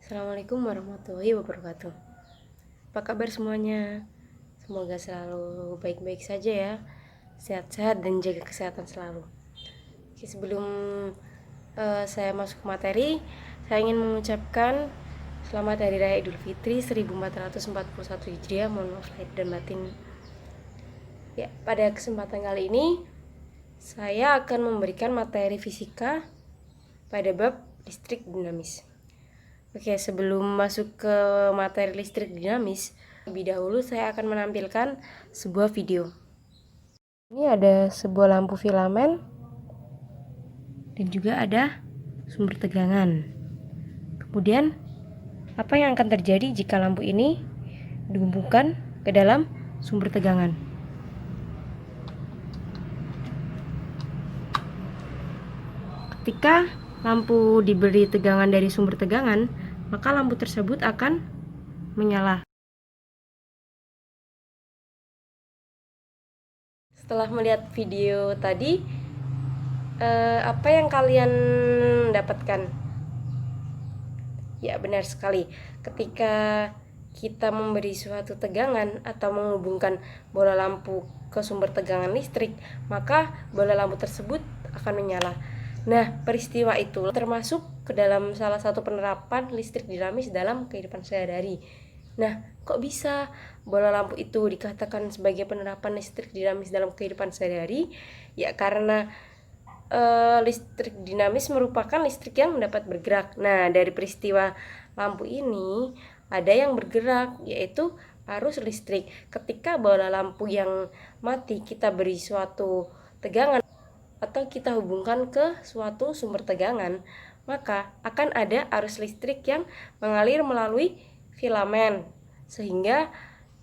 Assalamualaikum warahmatullahi wabarakatuh. Apa kabar semuanya? Semoga selalu baik-baik saja ya, sehat-sehat dan jaga kesehatan selalu. Oke, sebelum saya masuk ke materi, saya ingin mengucapkan selamat Hari Raya Idul Fitri 1441 Hijriah. Mohon maaf lahir dan batin. Ya, pada kesempatan kali ini saya akan memberikan materi fisika pada bab listrik dinamis. Oke, sebelum masuk ke materi listrik dinamis, lebih dahulu saya akan menampilkan sebuah video. Ini ada sebuah lampu filamen dan juga ada sumber tegangan. Kemudian, apa yang akan terjadi jika lampu ini dihubungkan ke dalam sumber tegangan? Ketika lampu diberi tegangan dari sumber tegangan, maka lampu tersebut akan menyala. Setelah melihat video tadi, apa yang kalian dapatkan? Ya, benar sekali. Ketika kita memberi suatu tegangan atau menghubungkan bola lampu ke sumber tegangan listrik, maka bola lampu tersebut akan menyala. Nah, peristiwa itu termasuk ke dalam salah satu penerapan listrik dinamis dalam kehidupan sehari-hari. Nah, kok bisa bola lampu itu dikatakan sebagai penerapan listrik dinamis dalam kehidupan sehari-hari? Ya, karena listrik dinamis merupakan listrik yang dapat bergerak. Nah, dari peristiwa lampu ini ada yang bergerak, yaitu arus listrik. Ketika bola lampu yang mati kita beri suatu tegangan atau kita hubungkan ke suatu sumber tegangan, maka akan ada arus listrik yang mengalir melalui filamen, sehingga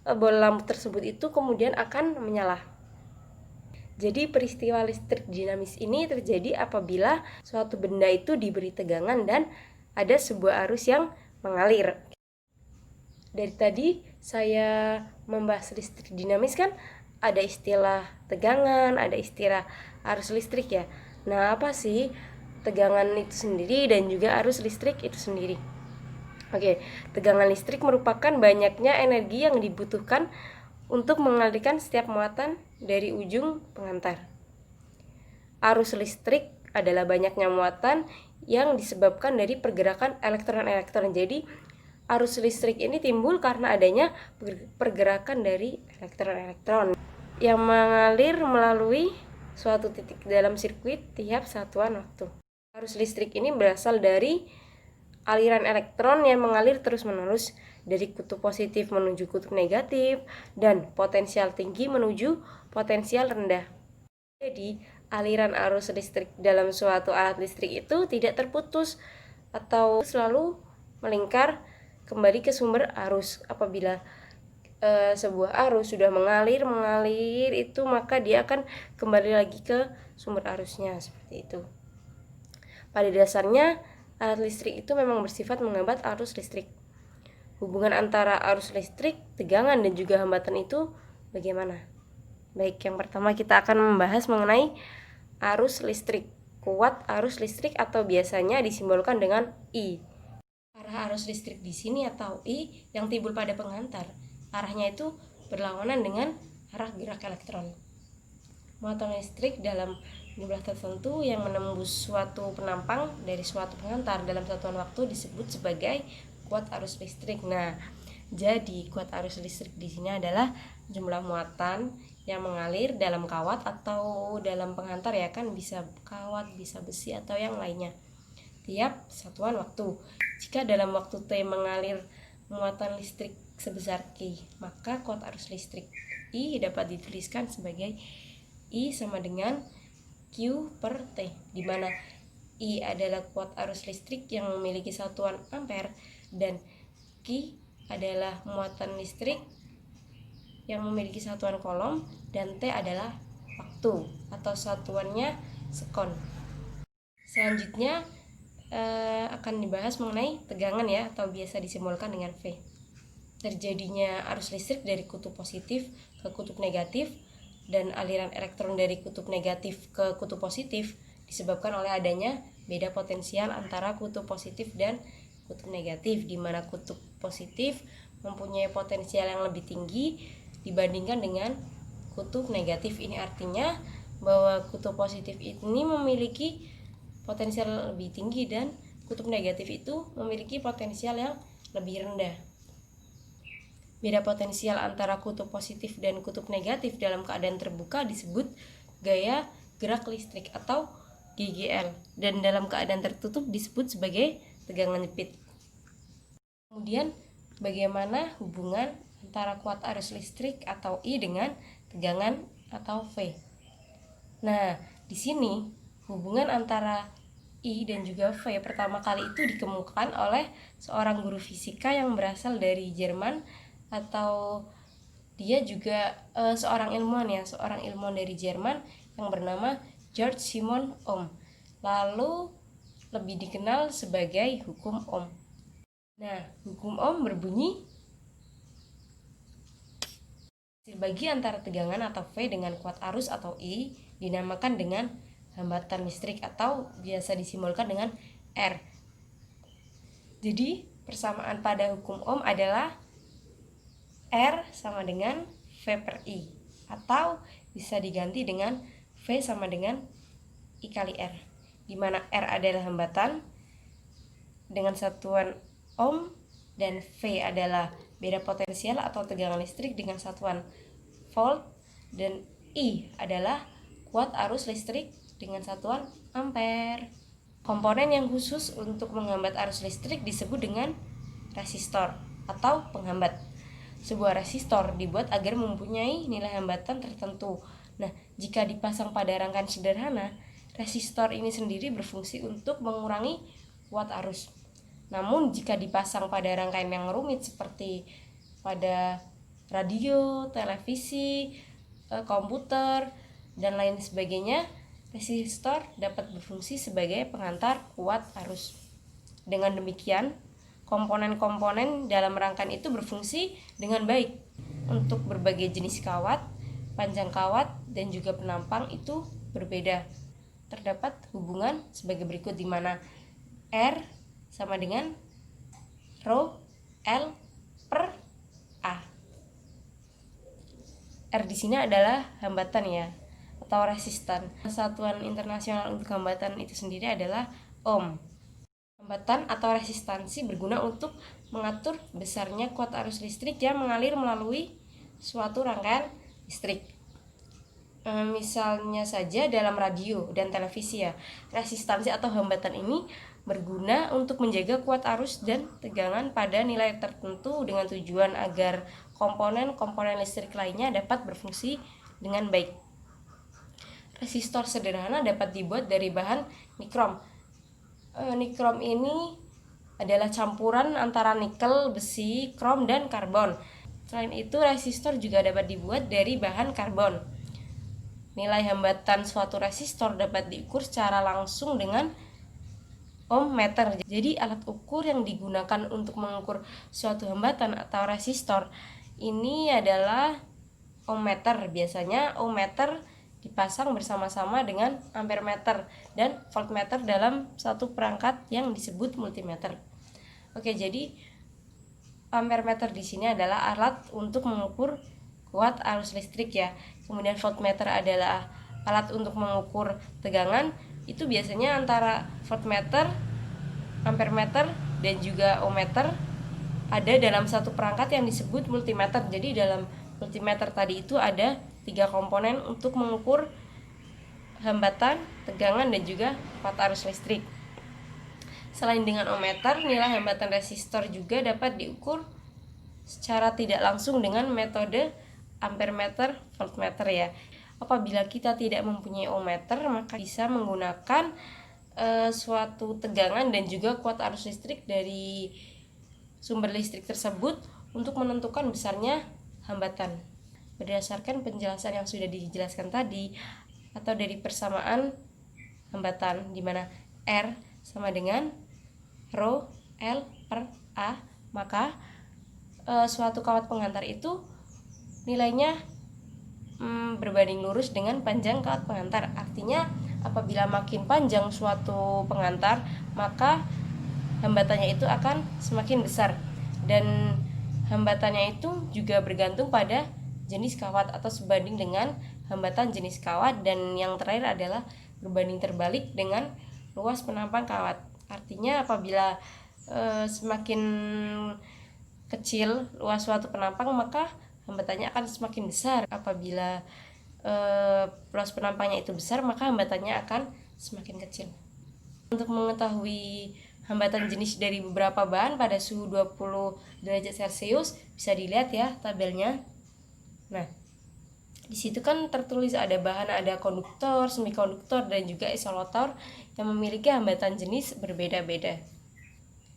bola lampu tersebut itu kemudian akan menyala. Jadi peristiwa listrik dinamis ini terjadi apabila suatu benda itu diberi tegangan dan ada sebuah arus yang mengalir. Dari tadi saya membahas listrik dinamis kan ada istilah tegangan, ada istilah arus listrik ya. Nah, apa sih tegangan itu sendiri dan juga arus listrik itu sendiri? Oke, tegangan listrik merupakan banyaknya energi yang dibutuhkan untuk mengalirkan setiap muatan dari ujung pengantar. Arus listrik adalah banyaknya muatan yang disebabkan dari pergerakan elektron-elektron. Jadi, arus listrik ini timbul karena adanya pergerakan dari elektron-elektron yang mengalir melalui suatu titik dalam sirkuit tiap satuan waktu. Arus listrik ini berasal dari aliran elektron yang mengalir terus-menerus dari kutub positif menuju kutub negatif dan potensial tinggi menuju potensial rendah. Jadi, aliran arus listrik dalam suatu alat listrik itu tidak terputus atau selalu melingkar kembali ke sumber arus. Apabila sebuah arus sudah mengalir itu, maka dia akan kembali lagi ke sumber arusnya, seperti itu. Pada dasarnya, alat listrik itu memang bersifat menghambat arus listrik. Hubungan antara arus listrik, tegangan, dan juga hambatan itu bagaimana? Baik, yang pertama kita akan membahas mengenai arus listrik. Kuat arus listrik atau biasanya disimbolkan dengan I. Arah arus listrik di sini atau I yang timbul pada pengantar, arahnya itu berlawanan dengan arah gerak elektron. Muatan listrik dalam jumlah tertentu yang menembus suatu penampang dari suatu pengantar dalam satuan waktu disebut sebagai kuat arus listrik. Nah, jadi kuat arus listrik di sini adalah jumlah muatan yang mengalir dalam kawat atau dalam pengantar, ya kan, bisa kawat, bisa besi atau yang lainnya tiap satuan waktu. Jika dalam waktu T mengalir muatan listrik sebesar Q, maka kuat arus listrik I dapat dituliskan sebagai I sama dengan Q per T, di mana I adalah kuat arus listrik yang memiliki satuan ampere dan Q adalah muatan listrik yang memiliki satuan kolom dan T adalah waktu atau satuannya sekon. Selanjutnya akan dibahas mengenai tegangan ya, atau biasa disimbolkan dengan V. Terjadinya arus listrik dari kutub positif ke kutub negatif dan aliran elektron dari kutub negatif ke kutub positif disebabkan oleh adanya beda potensial antara kutub positif dan kutub negatif, di mana kutub positif mempunyai potensial yang lebih tinggi dibandingkan dengan kutub negatif. Ini artinya bahwa kutub positif ini memiliki potensial lebih tinggi dan kutub negatif itu memiliki potensial yang lebih rendah. Beda potensial antara kutub positif dan kutub negatif dalam keadaan terbuka disebut gaya gerak listrik atau GGL, dan dalam keadaan tertutup disebut sebagai tegangan nyepit. Kemudian, bagaimana hubungan antara kuat arus listrik atau I dengan tegangan atau V? Nah, di sini hubungan antara I dan juga V pertama kali itu dikemukakan oleh seorang guru fisika yang berasal dari Jerman, atau dia juga seorang ilmuwan dari Jerman yang bernama George Simon Ohm, lalu lebih dikenal sebagai hukum Ohm. Nah, hukum Ohm berbunyi hasil bagi antara tegangan atau V dengan kuat arus atau I dinamakan dengan hambatan listrik atau biasa disimbolkan dengan R. Jadi, persamaan pada hukum Ohm adalah R sama dengan V per I, atau bisa diganti dengan V sama dengan I kali R, di mana R adalah hambatan dengan satuan ohm dan V adalah beda potensial atau tegangan listrik dengan satuan volt, dan I adalah kuat arus listrik dengan satuan ampere. Komponen yang khusus untuk menghambat arus listrik disebut dengan resistor atau penghambat. Sebuah resistor dibuat agar mempunyai nilai hambatan tertentu. Nah, jika dipasang pada rangkaian sederhana, resistor ini sendiri berfungsi untuk mengurangi kuat arus. Namun, jika dipasang pada rangkaian yang rumit seperti pada radio, televisi, komputer, dan lain sebagainya, resistor dapat berfungsi sebagai pengantar kuat arus. Dengan demikian, komponen-komponen dalam rangkaian itu berfungsi dengan baik untuk berbagai jenis kawat, panjang kawat, dan juga penampang itu berbeda. Terdapat hubungan sebagai berikut, di mana R sama dengan rho L per A. R di sini adalah hambatan ya, atau resistan. Satuan internasional untuk hambatan itu sendiri adalah ohm. Hambatan atau resistansi berguna untuk mengatur besarnya kuat arus listrik yang mengalir melalui suatu rangkaian listrik. Misalnya saja dalam radio dan televisi ya, resistansi atau hambatan ini berguna untuk menjaga kuat arus dan tegangan pada nilai tertentu dengan tujuan agar komponen-komponen listrik lainnya dapat berfungsi dengan baik. Resistor sederhana dapat dibuat dari bahan nikrom. Nikrom ini adalah campuran antara nikel, besi, krom, dan karbon. Selain itu, resistor juga dapat dibuat dari bahan karbon. Nilai hambatan suatu resistor dapat diukur secara langsung dengan ohmmeter. Jadi, alat ukur yang digunakan untuk mengukur suatu hambatan atau resistor ini adalah ohmmeter. Biasanya ohmmeter dipasang bersama-sama dengan ampermeter dan voltmeter dalam satu perangkat yang disebut multimeter. Oke, jadi ampermeter di sini adalah alat untuk mengukur kuat arus listrik ya. Kemudian voltmeter adalah alat untuk mengukur tegangan. Itu biasanya antara voltmeter, ampermeter, dan juga ohmmeter ada dalam satu perangkat yang disebut multimeter. Jadi dalam multimeter tadi itu ada 3 komponen untuk mengukur hambatan, tegangan, dan juga kuat arus listrik. Selain dengan ohmmeter, nilai hambatan resistor juga dapat diukur secara tidak langsung dengan metode ampermeter, voltmeter ya. Apabila kita tidak mempunyai ohmmeter, maka bisa menggunakan suatu tegangan dan juga kuat arus listrik dari sumber listrik tersebut untuk menentukan besarnya hambatan. Berdasarkan penjelasan yang sudah dijelaskan tadi, atau dari persamaan hambatan, di mana R sama dengan rho L per A, maka suatu kawat penghantar itu nilainya berbanding lurus dengan panjang kawat penghantar. Artinya apabila makin panjang suatu penghantar, maka hambatannya itu akan semakin besar. Dan hambatannya itu juga bergantung pada jenis kawat atau sebanding dengan hambatan jenis kawat. Dan yang terakhir adalah berbanding terbalik dengan luas penampang kawat. Artinya apabila semakin kecil luas suatu penampang, maka hambatannya akan semakin besar. Apabila luas penampangnya itu besar, maka hambatannya akan semakin kecil. Untuk mengetahui hambatan jenis dari beberapa bahan pada suhu 20 derajat Celcius, bisa dilihat ya tabelnya. Nah, di situ kan tertulis ada bahan, ada konduktor, semikonduktor, dan juga isolator yang memiliki hambatan jenis berbeda-beda.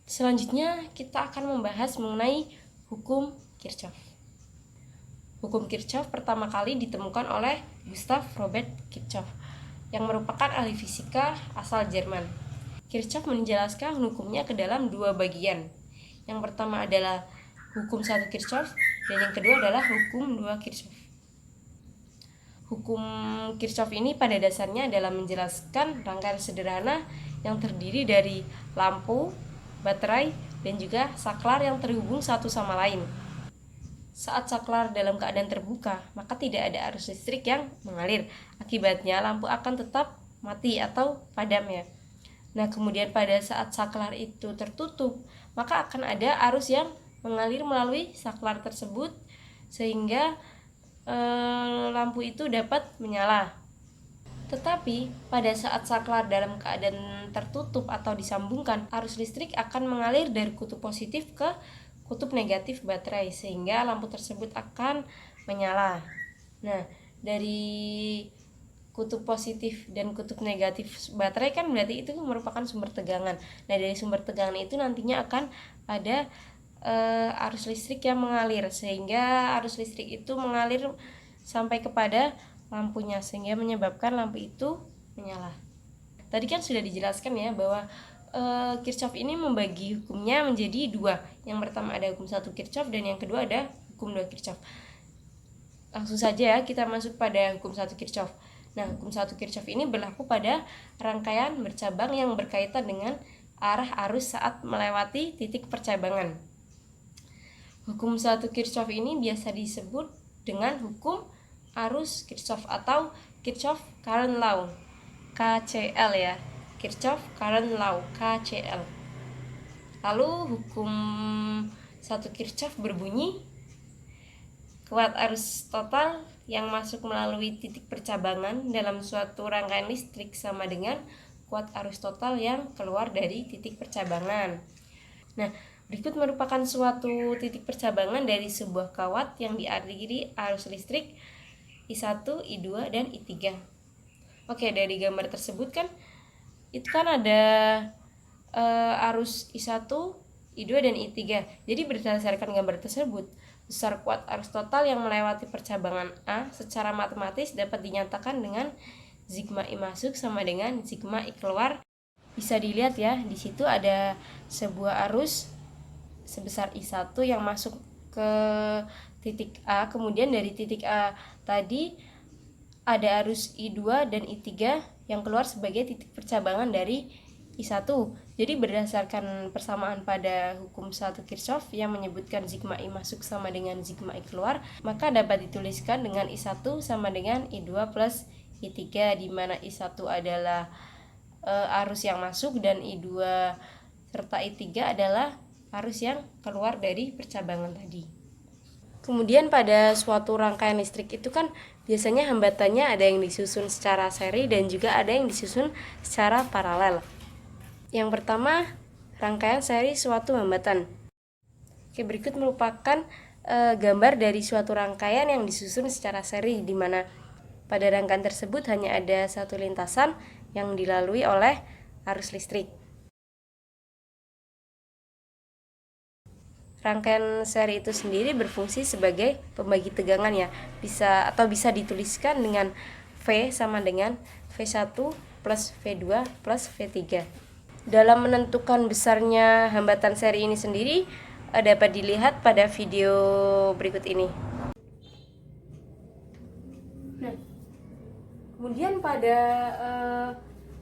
Selanjutnya kita akan membahas mengenai hukum Kirchhoff. Hukum Kirchhoff pertama kali ditemukan oleh Gustav Robert Kirchhoff yang merupakan ahli fisika asal Jerman. Kirchhoff menjelaskan hukumnya ke dalam dua bagian. Yang pertama adalah hukum 1 Kirchhoff dan yang kedua adalah hukum 2 Kirchhoff. Hukum Kirchhoff ini pada dasarnya adalah menjelaskan rangkaian sederhana yang terdiri dari lampu, baterai, dan juga saklar yang terhubung satu sama lain. Saat saklar dalam keadaan terbuka, maka tidak ada arus listrik yang mengalir. Akibatnya lampu akan tetap mati atau padam ya. Nah, kemudian pada saat saklar itu tertutup, maka akan ada arus yang mengalir melalui saklar tersebut sehingga lampu itu dapat menyala. Tetapi pada saat saklar dalam keadaan tertutup atau disambungkan, arus listrik akan mengalir dari kutub positif ke kutub negatif baterai sehingga lampu tersebut akan menyala. Nah, dari kutub positif dan kutub negatif baterai kan berarti itu merupakan sumber tegangan. Nah, dari sumber tegangan itu nantinya akan ada arus listrik yang mengalir sehingga arus listrik itu mengalir sampai kepada lampunya sehingga menyebabkan lampu itu menyala. Tadi kan sudah dijelaskan ya bahwa Kirchhoff ini membagi hukumnya menjadi dua. Yang pertama ada hukum 1 Kirchhoff dan yang kedua ada hukum 2 Kirchhoff. Langsung saja ya kita masuk pada hukum 1 Kirchhoff. Nah, hukum 1 Kirchhoff ini berlaku pada rangkaian bercabang yang berkaitan dengan arah arus saat melewati titik percabangan. Hukum 1 Kirchhoff ini biasa disebut dengan hukum arus Kirchhoff atau Kirchhoff Current Law, KCL ya. Kirchhoff Current Law, KCL. Lalu hukum 1 Kirchhoff berbunyi, kuat arus total yang masuk melalui titik percabangan dalam suatu rangkaian listrik sama dengan kuat arus total yang keluar dari titik percabangan. Nah, berikut merupakan suatu titik percabangan dari sebuah kawat yang diakhiri arus listrik I1, I2, dan I3. Oke, dari gambar tersebut kan itu kan ada arus I1, I2, dan I3. Jadi berdasarkan gambar tersebut, besar kuat arus total yang melewati percabangan A secara matematis dapat dinyatakan dengan sigma I masuk sama dengan sigma I keluar. Bisa dilihat ya, di situ ada sebuah arus sebesar I1 yang masuk ke titik A, kemudian dari titik A tadi ada arus I2 dan I3 yang keluar sebagai titik percabangan dari I1. Jadi berdasarkan persamaan pada hukum 1 Kirchhoff yang menyebutkan sigma I masuk sama dengan sigma I keluar, maka dapat dituliskan dengan I1 sama dengan I2 plus I3, di mana I1 adalah arus yang masuk dan I2 serta I3 adalah arus yang keluar dari percabangan tadi. Kemudian pada suatu rangkaian listrik itu kan biasanya hambatannya ada yang disusun secara seri dan juga ada yang disusun secara paralel. Yang pertama, rangkaian seri suatu hambatan. Oke, berikut merupakan gambar dari suatu rangkaian yang disusun secara seri, di mana pada rangkaian tersebut hanya ada satu lintasan yang dilalui oleh arus listrik. Rangkaian seri itu sendiri berfungsi sebagai pembagi tegangan ya. Bisa dituliskan dengan V sama dengan V1 plus V2 plus V3. Dalam menentukan besarnya hambatan seri ini sendiri dapat dilihat pada video berikut ini. Nah, kemudian pada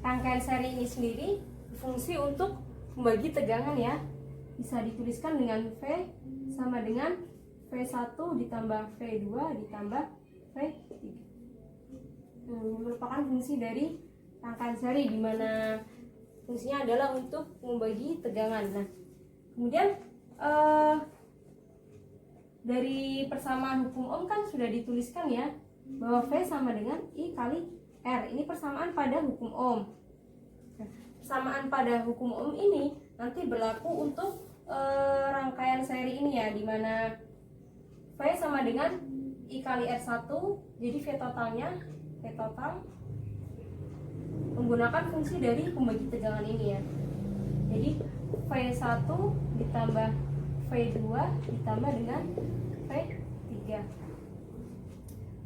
rangkaian seri ini sendiri berfungsi untuk pembagi tegangan ya. Bisa dituliskan dengan V sama dengan V1 ditambah V2 ditambah V3. Merupakan fungsi dari rangkaian seri, di mana fungsinya adalah untuk membagi tegangan. Nah, kemudian dari persamaan hukum Ohm kan sudah dituliskan ya, bahwa V sama dengan I kali R. Ini persamaan pada hukum Ohm. Nah, persamaan pada hukum Ohm ini nanti berlaku untuk rangkaian seri ini ya, di mana V sama dengan I kali R1, jadi V totalnya, V total menggunakan fungsi dari pembagi tegangan ini ya. Jadi V1 ditambah V2 ditambah dengan V3.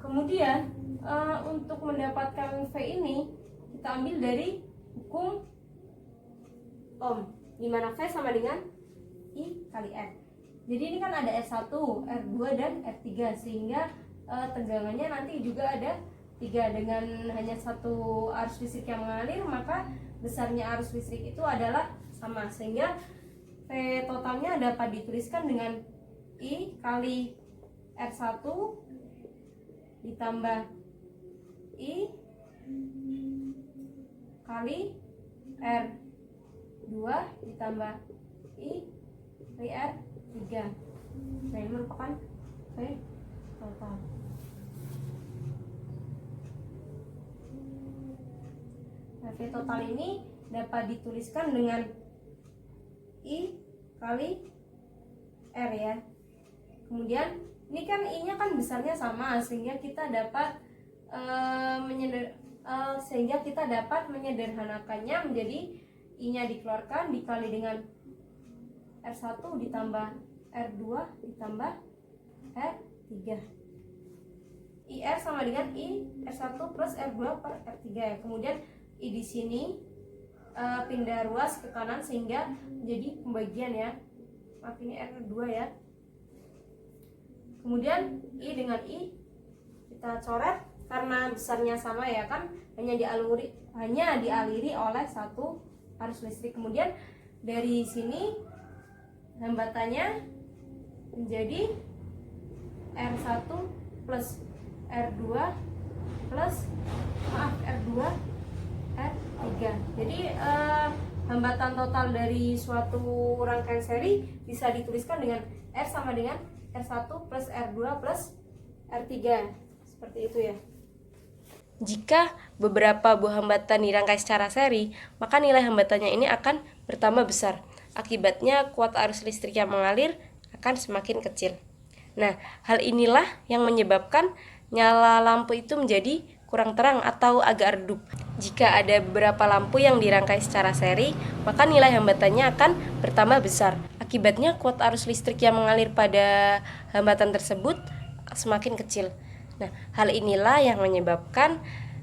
Kemudian untuk mendapatkan V ini kita ambil dari hukum Ohm, di mana V sama dengan I kali R. Jadi ini kan ada R1, R2 dan R3, sehingga tegangannya nanti juga ada 3. Dengan hanya satu arus listrik yang mengalir, maka besarnya arus listrik itu adalah sama, sehingga V totalnya dapat dituliskan dengan I kali R1 ditambah I kali R2 ditambah I kali R3. Nah, ini merupakan V total. Nah, V total ini dapat dituliskan dengan I kali R ya. Kemudian ini kan I-nya kan besarnya sama, sehingga kita dapat menyederhanakannya menjadi I-nya dikeluarkan dikali dengan R1 ditambah R2 ditambah R3. IR sama dengan I R1 plus R2 per R3 ya. Kemudian I di sini pindah ruas ke kanan sehingga menjadi pembagian ya. Maaf, ini R2 ya. Kemudian I dengan I kita coret karena besarnya sama ya kan, hanya dialiri oleh satu arus listrik. Kemudian dari sini hambatannya menjadi R1 plus R2 plus R2 R3. Jadi hambatan total dari suatu rangkaian seri bisa dituliskan dengan R sama dengan R1 plus R2 plus R3. Seperti itu ya. Jika beberapa buah hambatan dirangkai secara seri, maka nilai hambatannya ini akan bertambah besar. Akibatnya kuat arus listrik yang mengalir akan semakin kecil. Nah, hal inilah yang menyebabkan nyala lampu itu menjadi kurang terang atau agak redup. Jika ada beberapa lampu yang dirangkai secara seri, maka nilai hambatannya akan bertambah besar. Akibatnya kuat arus listrik yang mengalir pada hambatan tersebut semakin kecil. Nah, hal inilah yang menyebabkan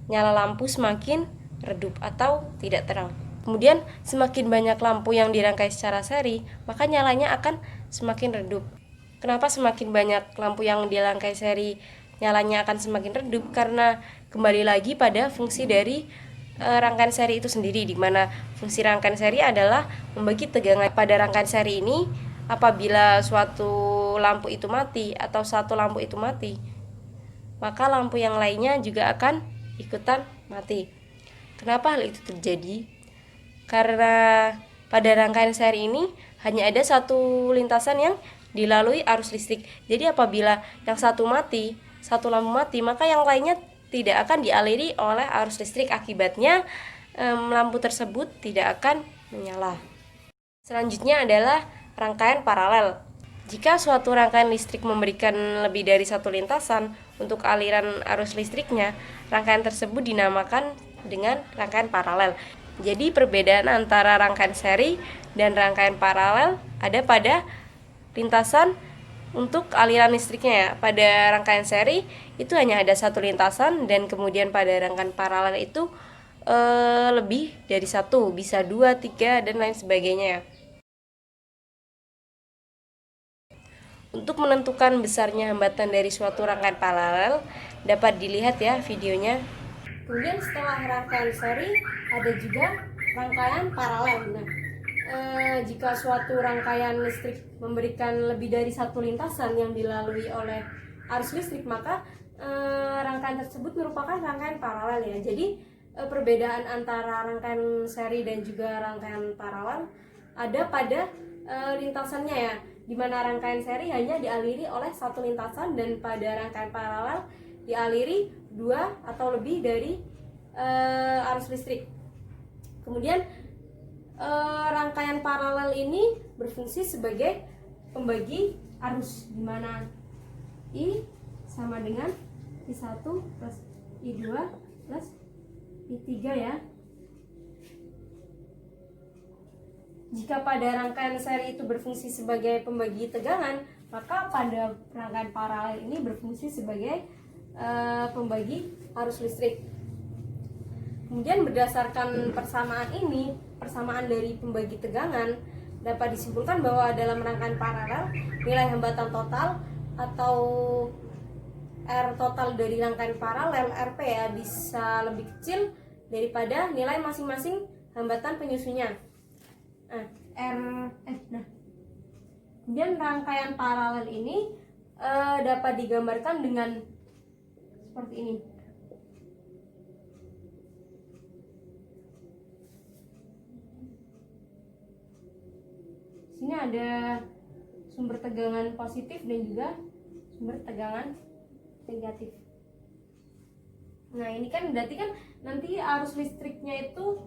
nyala lampu semakin redup atau tidak terang. Kemudian semakin banyak lampu yang dirangkai secara seri, maka nyalanya akan semakin redup. Kenapa semakin banyak lampu yang dirangkai seri nyalanya akan semakin redup? Karena kembali lagi pada fungsi dari rangkaian seri itu sendiri, di mana fungsi rangkaian seri adalah membagi tegangan. Pada rangkaian seri ini, apabila suatu lampu itu mati atau satu lampu itu mati, maka lampu yang lainnya juga akan ikutan mati. Kenapa hal itu terjadi? Karena pada rangkaian seri ini hanya ada satu lintasan yang dilalui arus listrik. Jadi apabila yang satu lampu mati, maka yang lainnya tidak akan dialiri oleh arus listrik. Akibatnya lampu tersebut tidak akan menyala. Selanjutnya adalah rangkaian paralel. Jika suatu rangkaian listrik memberikan lebih dari satu lintasan untuk aliran arus listriknya, rangkaian tersebut dinamakan dengan rangkaian paralel. Jadi perbedaan antara rangkaian seri dan rangkaian paralel ada pada lintasan untuk aliran listriknya ya. Pada rangkaian seri itu hanya ada satu lintasan, dan kemudian pada rangkaian paralel itu lebih dari satu, bisa 2, 3 dan lain sebagainya ya. Untuk menentukan besarnya hambatan dari suatu rangkaian paralel dapat dilihat ya videonya. Kemudian setelah rangkaian seri ada juga rangkaian paralel. Nah, jika suatu rangkaian listrik memberikan lebih dari satu lintasan yang dilalui oleh arus listrik, maka rangkaian tersebut merupakan rangkaian paralel ya. Jadi perbedaan antara rangkaian seri dan juga rangkaian paralel ada pada lintasannya ya, di mana rangkaian seri hanya dialiri oleh satu lintasan dan pada rangkaian paralel dialiri dua atau lebih dari arus listrik. Kemudian rangkaian paralel ini berfungsi sebagai pembagi arus, di mana I sama dengan I1 plus I2 plus I3 ya. Jika pada rangkaian seri itu berfungsi sebagai pembagi tegangan, maka pada rangkaian paralel ini berfungsi sebagai pembagi arus listrik. Kemudian berdasarkan persamaan ini, persamaan dari pembagi tegangan, dapat disimpulkan bahwa dalam rangkaian paralel nilai hambatan total atau R total dari rangkaian paralel RP ya bisa lebih kecil daripada nilai masing-masing hambatan penyusunnya. Kemudian rangkaian paralel ini dapat digambarkan dengan seperti ini. Sini ada sumber tegangan positif dan juga sumber tegangan negatif. Nah, ini kan berarti kan nanti arus listriknya itu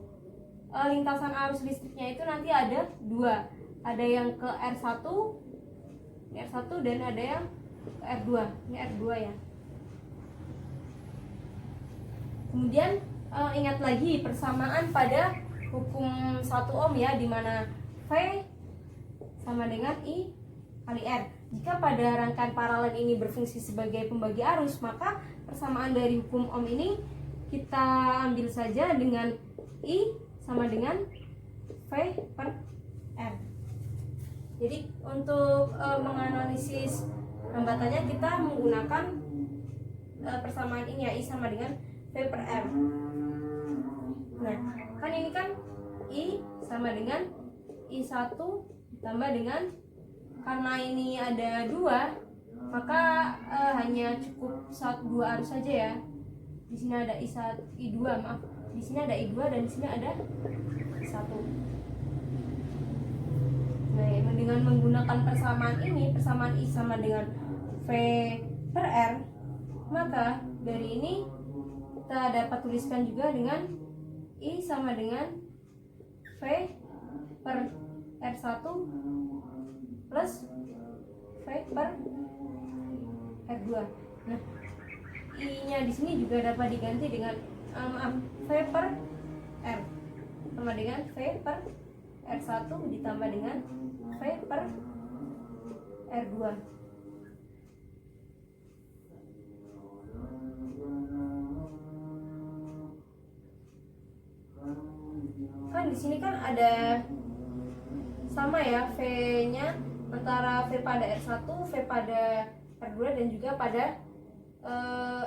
lintasan arus listriknya itu nanti ada dua. Ada yang ke R1 dan ada yang ke R2. Ini R2 ya. Kemudian ingat lagi persamaan pada hukum 1 ohm ya, di mana V sama dengan I kali R. Jika pada rangkaian paralel ini berfungsi sebagai pembagi arus, maka persamaan dari hukum ohm ini kita ambil saja dengan I sama dengan V per R. Jadi untuk menganalisis hambatannya kita menggunakan persamaan ini ya, I sama dengan V per R. Nah, kan ini kan I sama dengan I1 ditambah dengan, karena ini ada dua, maka hanya cukup dua arus saja ya. Di sini ada I2, maaf. Di sini ada I2 dan di sini ada I1. Nah, dengan menggunakan persamaan ini, persamaan I sama dengan V per R, maka dari ini kita dapat tuliskan juga dengan I sama dengan V per R1 plus V per R2. Nah, I-nya di sini juga dapat diganti dengan V per R sama dengan V per R1 ditambah dengan V per R2. Kan di sini kan ada sama ya V-nya antara V pada R1, V pada R2 dan juga pada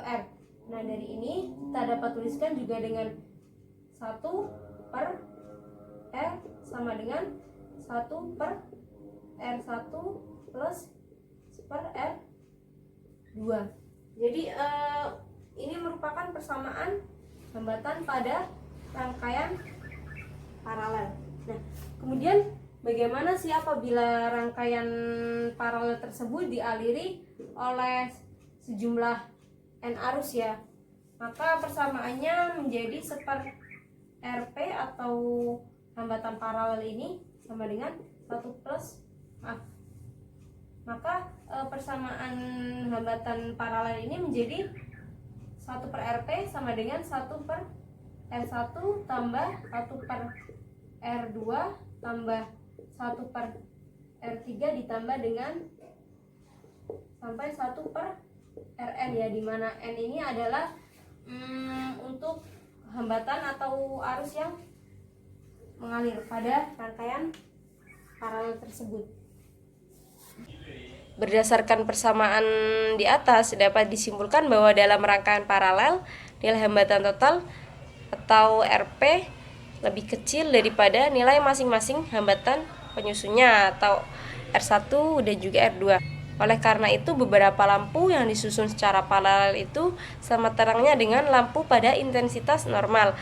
R. Nah, dari ini kita dapat tuliskan juga dengan 1 per R sama dengan 1 per R1 plus per R2. Jadi ini merupakan persamaan hambatan pada rangkaian paralel. Nah, kemudian bagaimana sih apabila rangkaian paralel tersebut dialiri oleh sejumlah N arus ya? Maka persamaannya menjadi seper RP atau hambatan paralel ini sama dengan 1 plus maka persamaan hambatan paralel ini menjadi 1 per RP sama dengan 1 per R1 tambah 1 per R2 tambah 1 per R3 ditambah dengan sampai 1 per Rn ya, dimana N ini adalah untuk hambatan atau arus yang mengalir pada rangkaian paralel tersebut. Berdasarkan persamaan di atas dapat disimpulkan bahwa dalam rangkaian paralel nilai hambatan total atau RP lebih kecil daripada nilai masing-masing hambatan penyusunnya atau R1 dan juga R2. Oleh karena itu, beberapa lampu yang disusun secara paralel itu sama terangnya dengan lampu pada intensitas normal.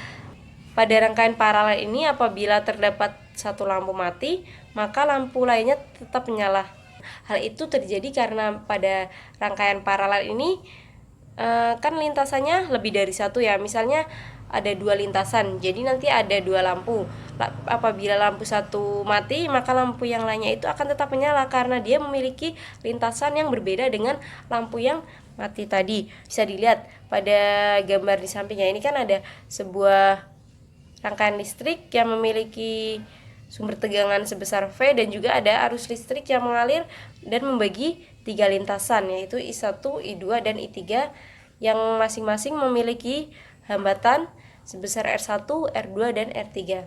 Pada rangkaian paralel ini, apabila terdapat satu lampu mati, maka lampu lainnya tetap menyala. Hal itu terjadi karena pada rangkaian paralel ini kan lintasannya lebih dari satu ya. Misalnya ada 2 lintasan, jadi nanti ada 2 lampu. Apabila lampu satu mati, maka lampu yang lainnya itu akan tetap menyala karena dia memiliki lintasan yang berbeda dengan lampu yang mati tadi. Bisa dilihat pada gambar di sampingnya ini kan ada sebuah rangkaian listrik yang memiliki sumber tegangan sebesar V dan juga ada arus listrik yang mengalir dan membagi 3 lintasan, yaitu I1, I2, dan I3 yang masing-masing memiliki hambatan sebesar R1, R2, dan R3.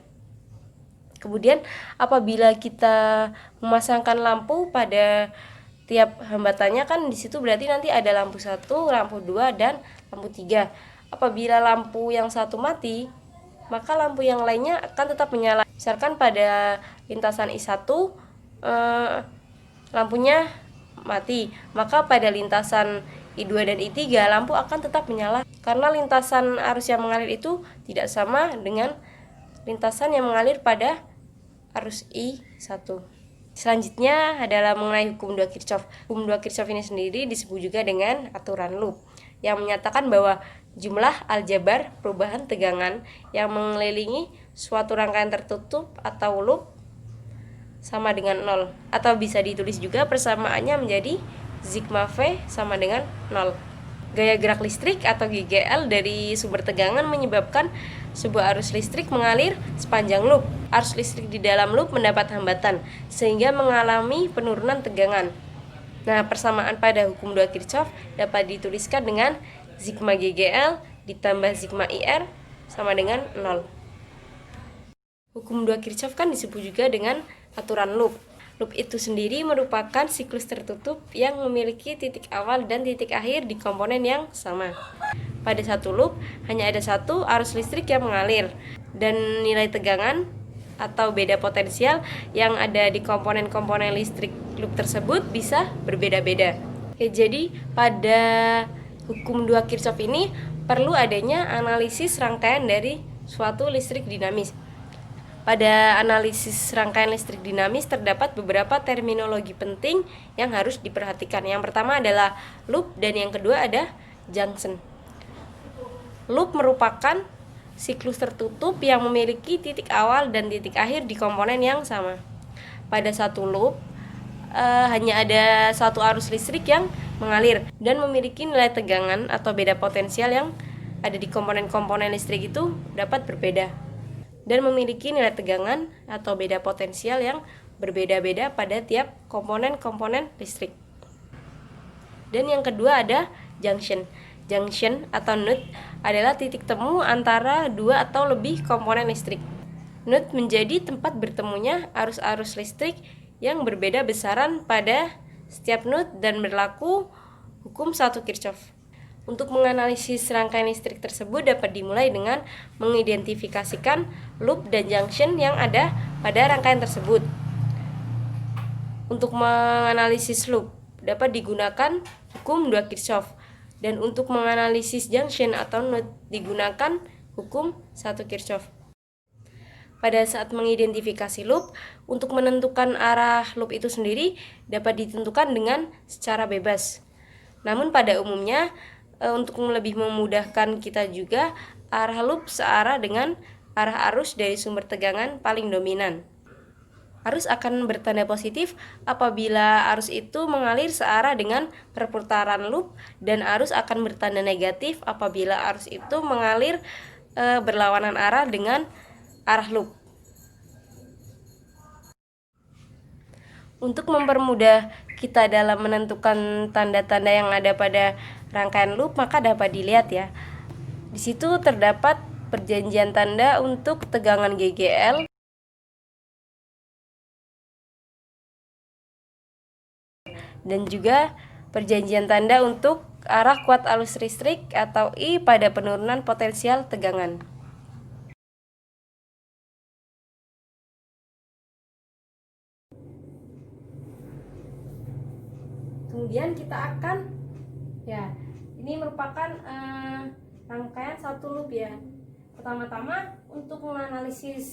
Kemudian apabila kita memasangkan lampu pada tiap hambatannya, kan di situ berarti nanti ada lampu 1, lampu 2, dan lampu 3. Apabila lampu yang satu mati, maka lampu yang lainnya akan tetap menyala. Misalkan pada lintasan I1 lampunya mati, maka pada lintasan I2 dan I3 lampu akan tetap menyala karena lintasan arus yang mengalir itu tidak sama dengan lintasan yang mengalir pada arus I1. Selanjutnya adalah mengenai hukum 2 Kirchhoff. Hukum 2 Kirchhoff ini sendiri disebut juga dengan aturan loop yang menyatakan bahwa jumlah aljabar perubahan tegangan yang mengelilingi suatu rangkaian tertutup atau loop sama dengan 0, atau bisa ditulis juga persamaannya menjadi sigma V sama dengan 0. Gaya gerak listrik atau GGL dari sumber tegangan menyebabkan sebuah arus listrik mengalir sepanjang loop. Arus listrik di dalam loop mendapat hambatan sehingga mengalami penurunan tegangan. Nah, persamaan pada hukum 2 Kirchhoff dapat dituliskan dengan sigma GGL ditambah sigma IR sama dengan 0. Hukum 2 Kirchhoff kan disebut juga dengan aturan loop. Loop itu sendiri merupakan siklus tertutup yang memiliki titik awal dan titik akhir di komponen yang sama. Pada satu loop hanya ada satu arus listrik yang mengalir dan nilai tegangan atau beda potensial yang ada di komponen-komponen listrik loop tersebut bisa berbeda-beda. Jadi pada hukum 2 Kirchhoff ini perlu adanya analisis rangkaian dari suatu listrik dinamis. Pada analisis rangkaian listrik dinamis terdapat beberapa terminologi penting yang harus diperhatikan. Yang pertama adalah loop dan yang kedua ada junction. Loop merupakan siklus tertutup yang memiliki titik awal dan titik akhir di komponen yang sama. Pada satu loop hanya ada satu arus listrik yang mengalir dan memiliki nilai tegangan atau beda potensial yang ada di komponen-komponen listrik itu dapat berbeda dan memiliki nilai tegangan atau beda potensial yang berbeda-beda pada tiap komponen-komponen listrik. Dan yang kedua ada junction. Junction atau node adalah titik temu antara dua atau lebih komponen listrik. Node menjadi tempat bertemunya arus-arus listrik yang berbeda besaran pada setiap node dan berlaku hukum 1 Kirchhoff. Untuk menganalisis rangkaian listrik tersebut dapat dimulai dengan mengidentifikasikan loop dan junction yang ada pada rangkaian tersebut. Untuk menganalisis loop dapat digunakan hukum 2 Kirchhoff dan untuk menganalisis junction atau node digunakan hukum 1 Kirchhoff. Pada saat mengidentifikasi loop, untuk menentukan arah loop itu sendiri dapat ditentukan dengan secara bebas. Namun pada umumnya untuk lebih memudahkan kita juga, arah loop searah dengan arah arus dari sumber tegangan paling dominan. Arus akan bertanda positif apabila arus itu mengalir searah dengan perputaran loop dan arus akan bertanda negatif apabila arus itu mengalir berlawanan arah dengan arah loop. Untuk mempermudah kita dalam menentukan tanda-tanda yang ada pada rangkaian loop, maka dapat dilihat ya. Di situ terdapat perjanjian tanda untuk tegangan GGL dan juga perjanjian tanda untuk arah kuat arus listrik atau I pada penurunan potensial tegangan. Kemudian kita akan, ya ini merupakan rangkaian satu loop ya. Pertama-tama untuk menganalisis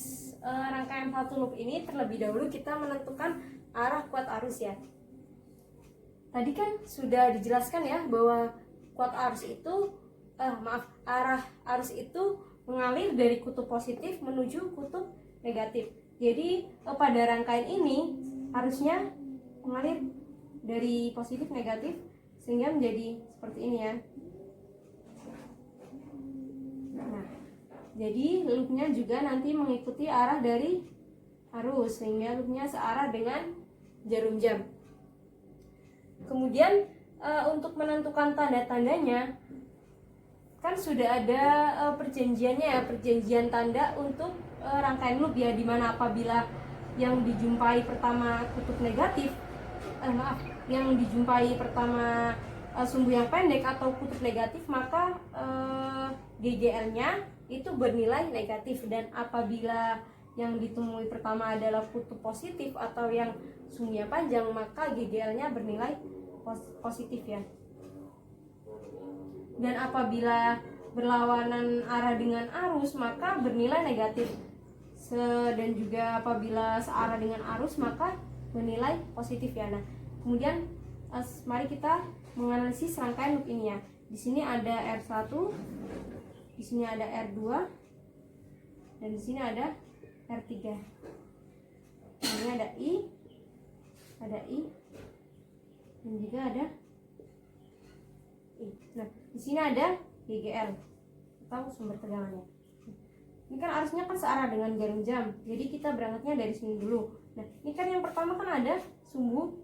rangkaian satu loop ini, terlebih dahulu kita menentukan arah kuat arus ya. Tadi kan sudah dijelaskan ya bahwa kuat arus itu arah arus itu mengalir dari kutub positif menuju kutub negatif. Jadi pada rangkaian ini arusnya mengalir dari positif negatif sehingga menjadi seperti ini ya. Nah, jadi loopnya juga nanti mengikuti arah dari arus sehingga loopnya searah dengan jarum jam. Kemudian untuk menentukan tanda-tandanya kan sudah ada perjanjiannya ya, perjanjian tanda untuk rangkaian loop ya, dimana apabila yang dijumpai pertama kutub negatif, yang dijumpai pertama sumbu yang pendek atau kutub negatif, maka GGL-nya itu bernilai negatif, dan apabila yang ditemui pertama adalah kutub positif atau yang sumbunya panjang, maka GGL-nya bernilai positif ya. Dan apabila berlawanan arah dengan arus maka bernilai negatif, dan juga apabila searah dengan arus maka bernilai positif ya. Nah, kemudian mari kita menganalisis rangkaian loop ini ya. Di sini ada R1, di sini ada R2, dan di sini ada R3. Ini ada I, dan juga ada I. Nah, di sini ada GGL atau sumber tegangannya. Ini kan arusnya kan searah dengan jarum jam, jadi kita berangkatnya dari sini dulu. Nah, ini kan yang pertama kan ada sumbu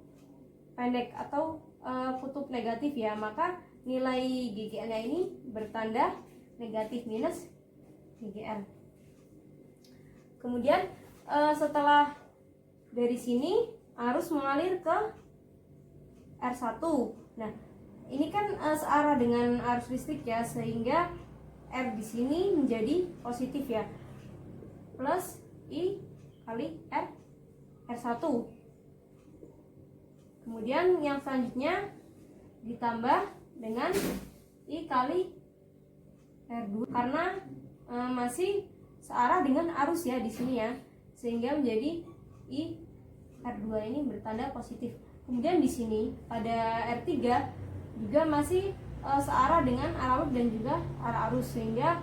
pendek atau kutub negatif ya, maka nilai GGL-nya ini bertanda negatif minus GGL. Kemudian setelah dari sini arus mengalir ke R1. Nah, ini kan searah dengan arus listrik ya, sehingga R di sini menjadi positif ya, plus I kali R1. Kemudian yang selanjutnya ditambah dengan I kali R2 karena masih searah dengan arus ya di sini ya, sehingga menjadi I R2 ini bertanda positif. Kemudian di sini pada R3 juga masih searah dengan arah loop dan juga arah arus, sehingga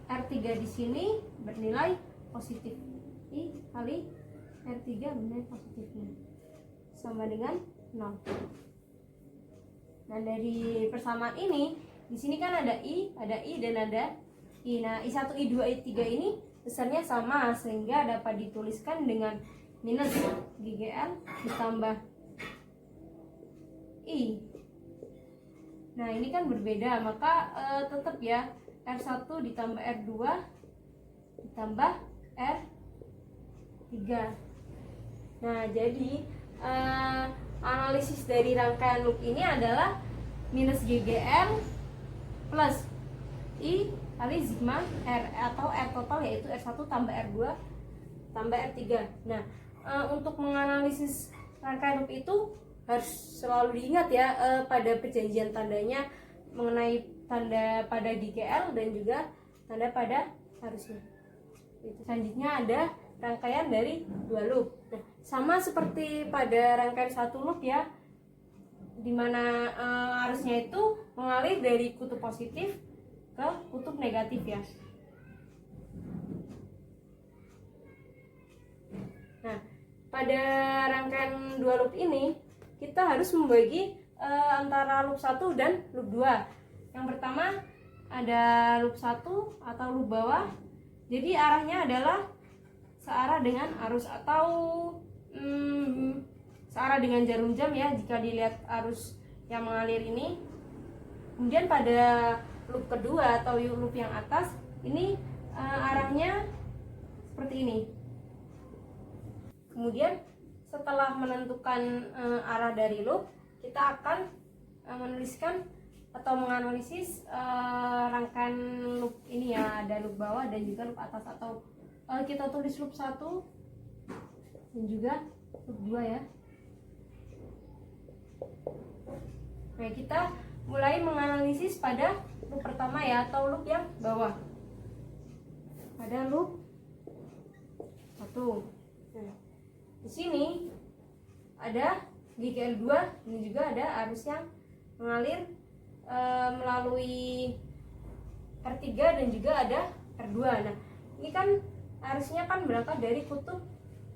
R3 di sini bernilai positif. I kali R3 bernilai positifnya sama dengan 0. Nah, dari persamaan ini di sini kan ada I dan ada I. Nah, I1, I2, I3 ini besarnya sama sehingga dapat dituliskan dengan minus GGL ditambah I. Nah, ini kan berbeda, maka tetap ya R1 ditambah R2 ditambah R3. Nah, jadi analisis dari rangkaian loop ini adalah minus GGL plus I kali sigma R atau R total, yaitu R1 tambah R2 tambah R3. Nah, untuk menganalisis rangkaian loop itu harus selalu diingat ya pada perjanjian tandanya mengenai tanda pada GGL dan juga tanda pada arusnya. Selanjutnya ada rangkaian dari dua loop. Nah, sama seperti pada rangkaian satu loop ya, dimana arusnya itu mengalir dari kutub positif ke kutub negatif ya. Nah, pada rangkaian dua loop ini kita harus membagi antara loop 1 dan loop 2. Yang pertama ada loop 1 atau loop bawah. Jadi arahnya adalah searah dengan arus atau searah dengan jarum jam ya jika dilihat arus yang mengalir ini. Kemudian pada loop kedua atau loop yang atas ini arahnya seperti ini. Kemudian setelah menentukan arah dari loop, kita akan menuliskan atau menganalisis rangkaian loop ini ya, ada loop bawah dan juga loop atas, atau kita tulis loop 1 dan juga loop 2 ya. Nah, kita mulai menganalisis pada loop pertama ya, atau loop yang bawah. Pada loop 1. Nah, di sini ada GGL2, ini juga ada arus yang mengalir melalui R3 dan juga ada R2. Nah, ini kan arusnya kan berangkat dari kutub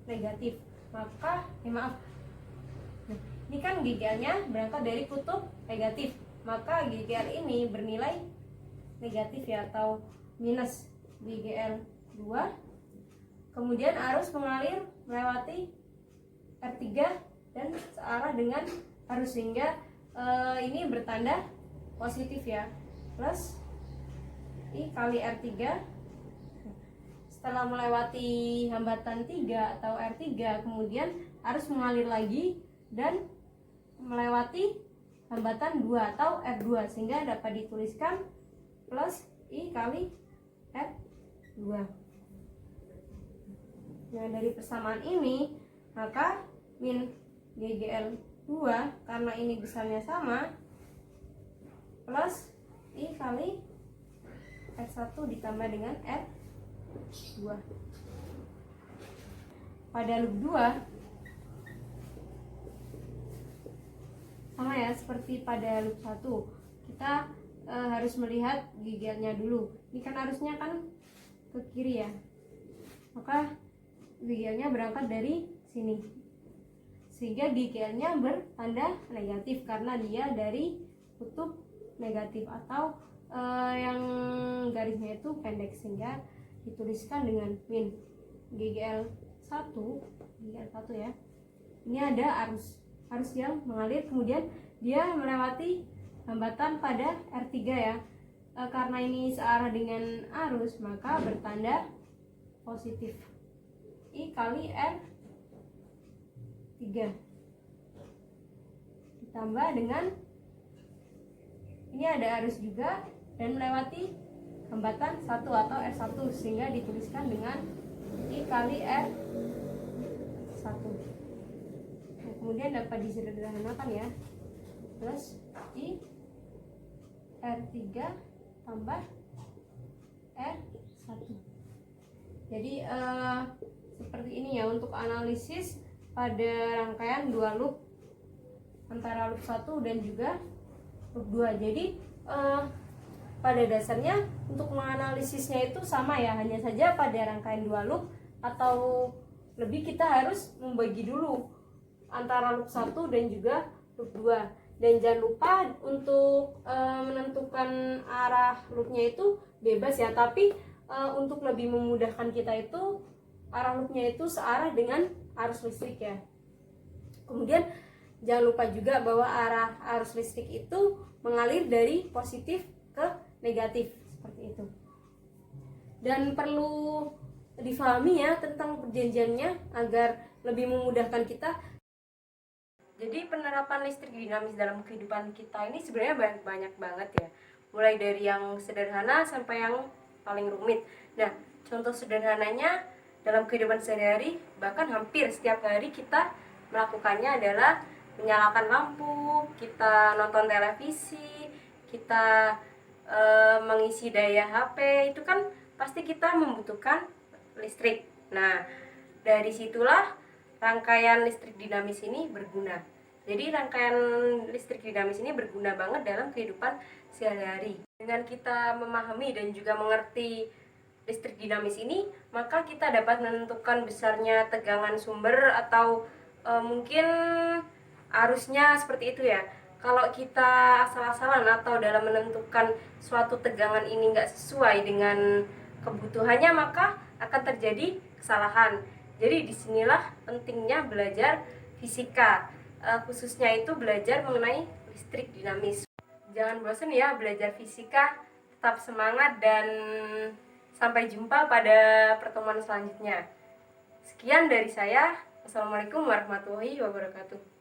negatif. Maka, maaf. Nah, ini kan GGL-nya berangkat dari kutub negatif. Maka GGL ini bernilai negatif ya, atau minus GGL2. Kemudian arus mengalir melewati R3 dan searah dengan arus, sehingga ini bertanda positif ya, plus I kali R3. Setelah melewati hambatan 3 atau R3, kemudian arus mengalir lagi dan melewati hambatan 2 atau R2, sehingga dapat dituliskan plus I kali R2. Nah, dari persamaan ini maka min GGL2 karena ini besarnya sama plus I kali R1 ditambah dengan R2. Pada loop 2 sama ya seperti pada loop 1. Kita harus melihat GGL-nya dulu. Ini kan arusnya kan ke kiri ya. Maka GGL-nya berangkat dari sini, sehingga GGL-nya bertanda negatif karena dia dari kutub negatif, atau yang garisnya itu pendek, sehingga dituliskan dengan min GGL1 ya. Ini ada arus yang mengalir, kemudian dia melewati hambatan pada R3 ya. Karena ini searah dengan arus, maka bertanda positif I kali R3 ditambah dengan ini ada arus juga dan melewati hambatan 1 atau R1, sehingga dituliskan dengan I kali R1. Nah, kemudian dapat disederhanakan ya, plus I R3 tambah R1. Jadi seperti ini ya untuk analisis pada rangkaian dua loop, antara loop 1 dan juga loop 2. Jadi pada dasarnya untuk menganalisisnya itu sama ya, hanya saja pada rangkaian dua loop atau lebih kita harus membagi dulu antara loop 1 dan juga loop 2. Dan jangan lupa untuk menentukan arah loopnya itu bebas ya, tapi untuk lebih memudahkan kita itu arah loopnya itu searah dengan arus listrik ya. Kemudian jangan lupa juga bahwa arah arus listrik itu mengalir dari positif ke negatif seperti itu. Dan perlu difahami ya tentang perjanjiannya agar lebih memudahkan kita. Jadi penerapan listrik dinamis dalam kehidupan kita ini sebenarnya banyak banget ya. Mulai dari yang sederhana sampai yang paling rumit. Nah, contoh sederhananya dalam kehidupan sehari-hari, bahkan hampir setiap hari kita melakukannya adalah menyalakan lampu, kita nonton televisi, kita mengisi daya HP, itu kan pasti kita membutuhkan listrik. Nah, dari situlah rangkaian listrik dinamis ini berguna. Jadi rangkaian listrik dinamis ini berguna banget dalam kehidupan sehari-hari. Dengan kita memahami dan juga mengerti listrik dinamis ini, maka kita dapat menentukan besarnya tegangan sumber atau mungkin arusnya seperti itu ya. Kalau kita asal-asalan atau dalam menentukan suatu tegangan ini nggak sesuai dengan kebutuhannya, maka akan terjadi kesalahan. Jadi disinilah pentingnya belajar fisika, khususnya itu belajar mengenai listrik dinamis. Jangan bosan ya belajar fisika, tetap semangat dan sampai jumpa pada pertemuan selanjutnya. Sekian dari saya. Wassalamualaikum warahmatullahi wabarakatuh.